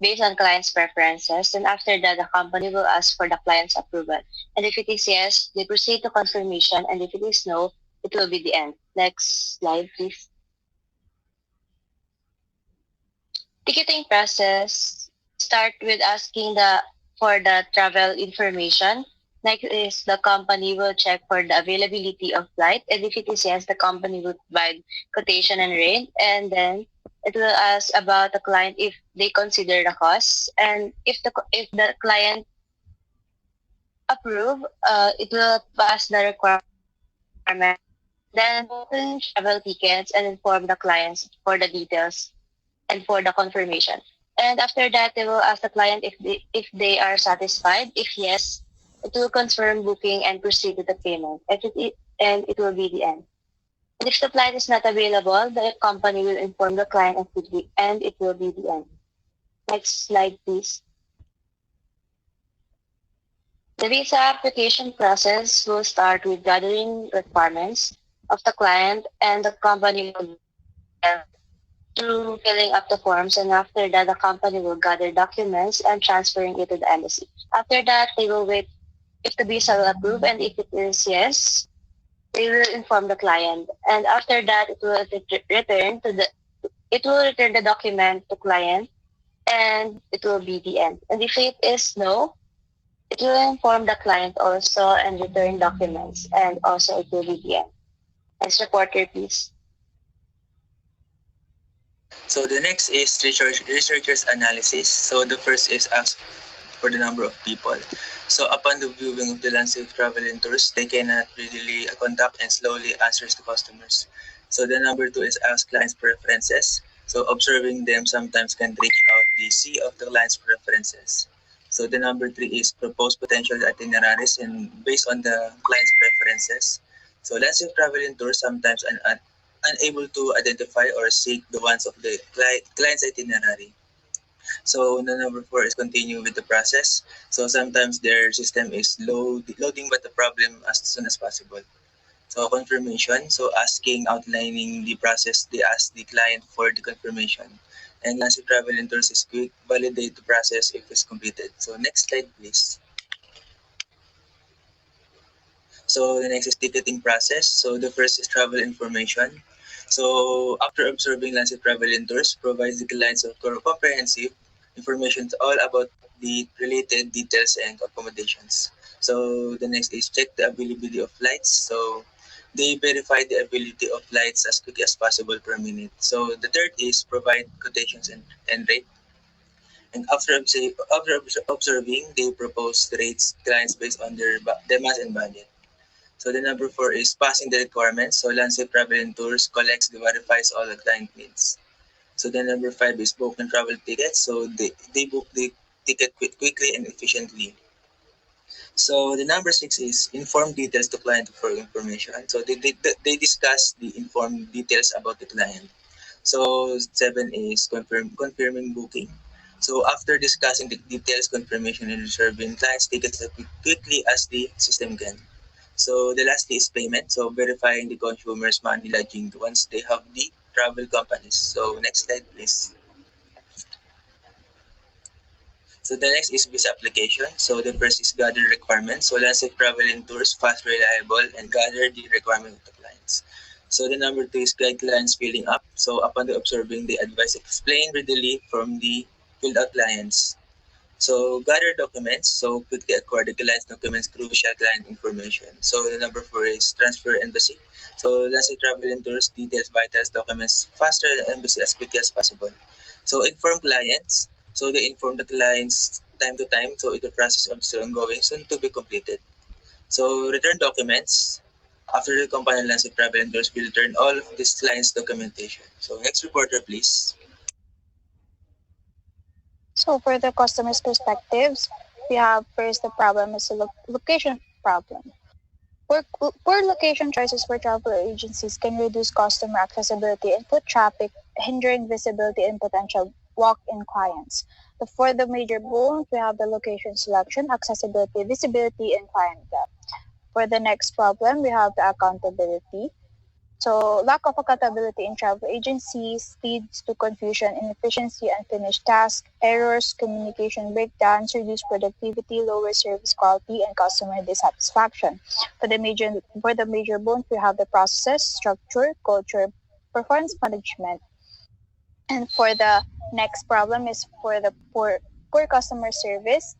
based on client's preferences, and after that, the company will ask for the client's approval. And if it is yes, they proceed to confirmation, and if it is no, it will be the end. Next slide, please. Ticketing process start with asking for the travel information. Next is the company will check for the availability of flight, and if it is yes, the company will provide quotation and rate, and then it will ask about the client if they consider the costs, and if the client approve, it will pass the requirement. Then open travel tickets and inform the clients for the details and for the confirmation. And after that, they will ask the client if they are satisfied. If yes, it will confirm booking and proceed with the payment. And it will be the end. And if the flight is not available, the company will inform the client and it will be the end. Next slide, please. The visa application process will start with gathering requirements of the client, and the company will through filling up the forms, and after that, the company will gather documents and transferring it to the embassy. After that, they will wait if the visa will approve, and if it is yes, they will inform the client. And after that, it will return the document to client, and it will be the end. And if it is no, it will inform the client also and return documents, and also it will be the end. Next reporter, please. So the next is researchers analysis. So the first is ask for the number of people. So upon the viewing of the landscape travel and tours, they cannot readily contact and slowly answers to customers. So the number two is ask clients' preferences. So observing them sometimes can reach out the sea of the client's preferences. So the number three is propose potential itineraries and based on the client's preferences. So landscape travel and tours sometimes unable to identify or seek the ones of the client's itinerary. So the number four is continue with the process. So sometimes their system is loading but the problem as soon as possible. So confirmation, so asking, outlining the process, they ask the client for the confirmation. And once the travel and tours is quick, validate the process if it's completed. So next slide please. So the next is ticketing process. So the first is travel information. So after observing landscape travel and tours, provides the clients of comprehensive information all about the related details and accommodations. So the next is check the availability of flights. So they verify the availability of flights as quickly as possible per minute. So the third is provide quotations and rate. And after observing, they propose rates clients based on their demands and budget. So the number four is passing the requirements. So Landscape Travel and Tours collects and verifies all the client needs. So the number five is book and travel tickets. So they book the ticket quickly and efficiently. So the number six is inform details to client for information. So they discuss the informed details about the client. So seven is confirming booking. So after discussing the details, confirmation and reserving clients tickets as quickly as the system can. So the last is payment. So verifying the consumer's money lodging once they have the travel companies. So next slide please. So the next is visa application. So the first is gather requirements. So Landscape Travel and Tours fast, reliable, and gather the requirement of the clients. So the number two is guide clients filling up. So upon the observing, the advice explain readily from the filled out clients. So gather documents. So quickly acquire the client's documents, crucial client information. So the number four is transfer embassy. So Landscape Travel and Tours details, vitals, documents faster than embassy as quickly as possible. So inform clients. So they inform the clients time to time. So the process is still ongoing, soon to be completed. So return documents. After the company Landscape Travel and Tours will return all of this client's documentation. So next reporter, please. So for the customer's perspectives, we have first the problem is a location problem. Poor location choices for travel agencies can reduce customer accessibility and foot traffic, hindering visibility and potential walk-in clients. For the major bones, we have the location selection, accessibility, visibility, and client depth. For the next problem, we have the accountability. So lack of accountability in travel agencies leads to confusion, inefficiency, unfinished tasks, errors, communication breakdowns, reduced productivity, lower service quality, and customer dissatisfaction. For the major bones, we have the process, structure, culture, performance management. And for the next problem is for the poor customer service.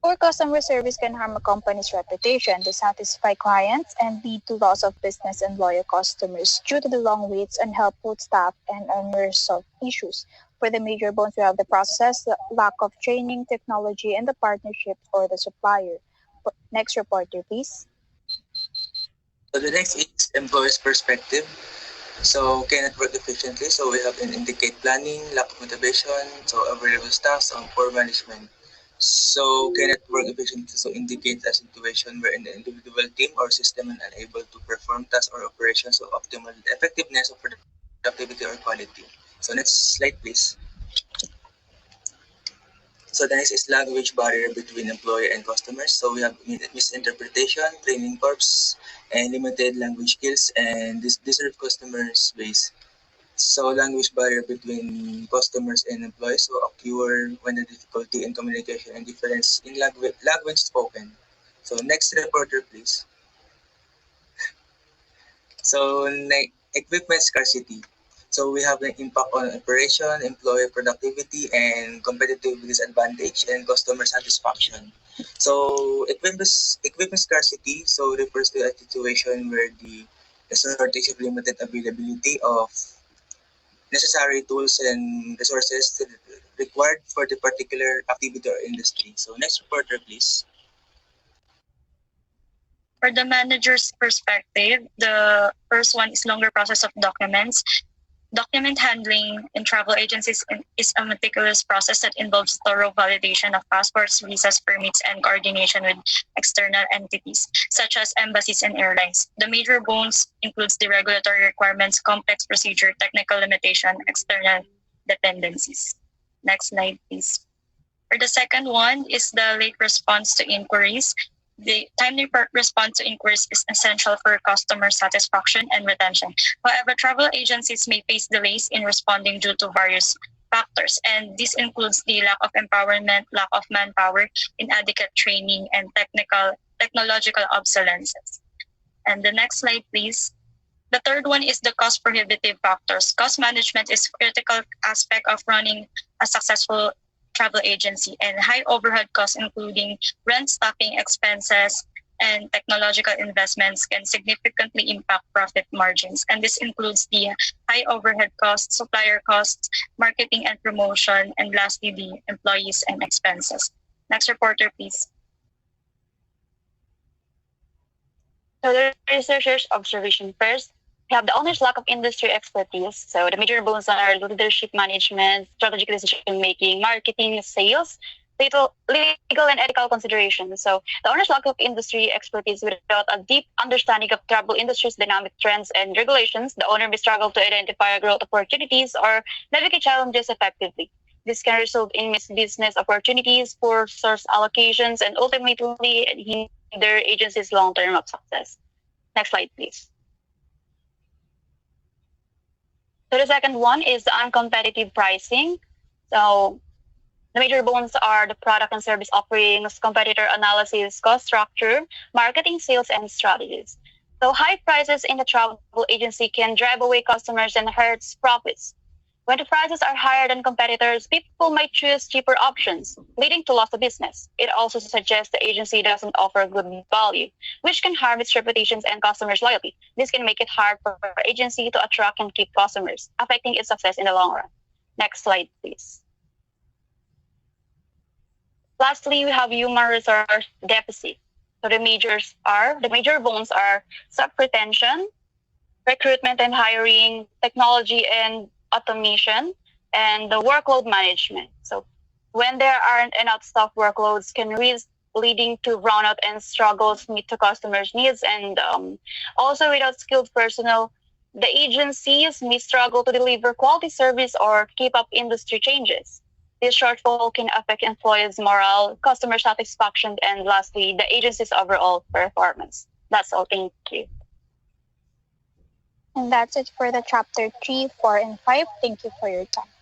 Poor customer service can harm a company's reputation, dissatisfy clients, and lead to loss of business and loyal customers due to the long waits, unhelpful staff, and unresolved issues. For the major bones, we have the process, the lack of training, technology, and the partnerships or the supplier. Next reporter, please. So the next is employer's perspective. So cannot work efficiently. So we have an indicate planning, lack of motivation, so available staffs, poor management. So cannot work efficiently. So indicate a situation where an individual team or system is unable to perform tasks or operations of optimal effectiveness of productivity or quality. So next slide, please. So the next is language barrier between employer and customers. So we have misinterpretation, training corps, and limited language skills, and this deserve customers base. So language barrier between customers and employees so occur when the difficulty in communication and difference in language spoken. So next reporter, please. So equipment scarcity. So we have an impact on operation, employee productivity, and competitive disadvantage and customer satisfaction. So equipment scarcity so refers to a situation where the shortage of limited availability of necessary tools and resources required for the particular activity or industry. So next reporter, please. For the manager's perspective, the first one is longer process of documents. Document handling in travel agencies is a meticulous process that involves thorough validation of passports, visas, permits, and coordination with external entities, such as embassies and airlines. The major bones includes the regulatory requirements, complex procedure, technical limitation, external dependencies. Next slide, please. For the second one is the late response to inquiries. The timely response to inquiries is essential for customer satisfaction and retention. However, travel agencies may face delays in responding due to various factors, and this includes the lack of empowerment, lack of manpower, inadequate training, and technological obsolescence. And the next slide, please. The third one is the cost prohibitive factors. Cost management is a critical aspect of running a successful travel agency, and high overhead costs including rent, staffing expenses, and technological investments can significantly impact profit margins. And this includes the high overhead costs, supplier costs, marketing and promotion, and lastly, the employees and expenses. Next reporter, please. So the researchers' observation first. We have the owner's lack of industry expertise. So the major bones are leadership management, strategic decision making, marketing, sales, legal and ethical considerations. So the owner's lack of industry expertise without a deep understanding of travel industry's dynamic trends and regulations, the owner may struggle to identify growth opportunities or navigate challenges effectively. This can result in missed business opportunities, poor source allocations, and ultimately hinder agency's long-term success. Next slide, please. So the second one is the uncompetitive pricing. So the major bones are the product and service offerings, competitor analysis, cost structure, marketing, sales, and strategies. So high prices in the travel agency can drive away customers and hurts profits. When the prices are higher than competitors, people might choose cheaper options, leading to loss of business. It also suggests the agency doesn't offer good value, which can harm its reputations and customers' loyalty. This can make it hard for the agency to attract and keep customers, affecting its success in the long run. Next slide, please. Lastly, we have human resource deficit. So the major bones are staff retention, recruitment and hiring, technology and automation, and the workload management. So when there aren't enough staff, workloads can risk leading to brownout and struggles to meet the customers' needs. And also without skilled personnel, the agencies may struggle to deliver quality service or keep up industry changes. This shortfall can affect employees' morale, customer satisfaction, and lastly, the agency's overall performance. That's all. Thank you. And that's it for the chapter 3, 4, and 5. Thank you for your time.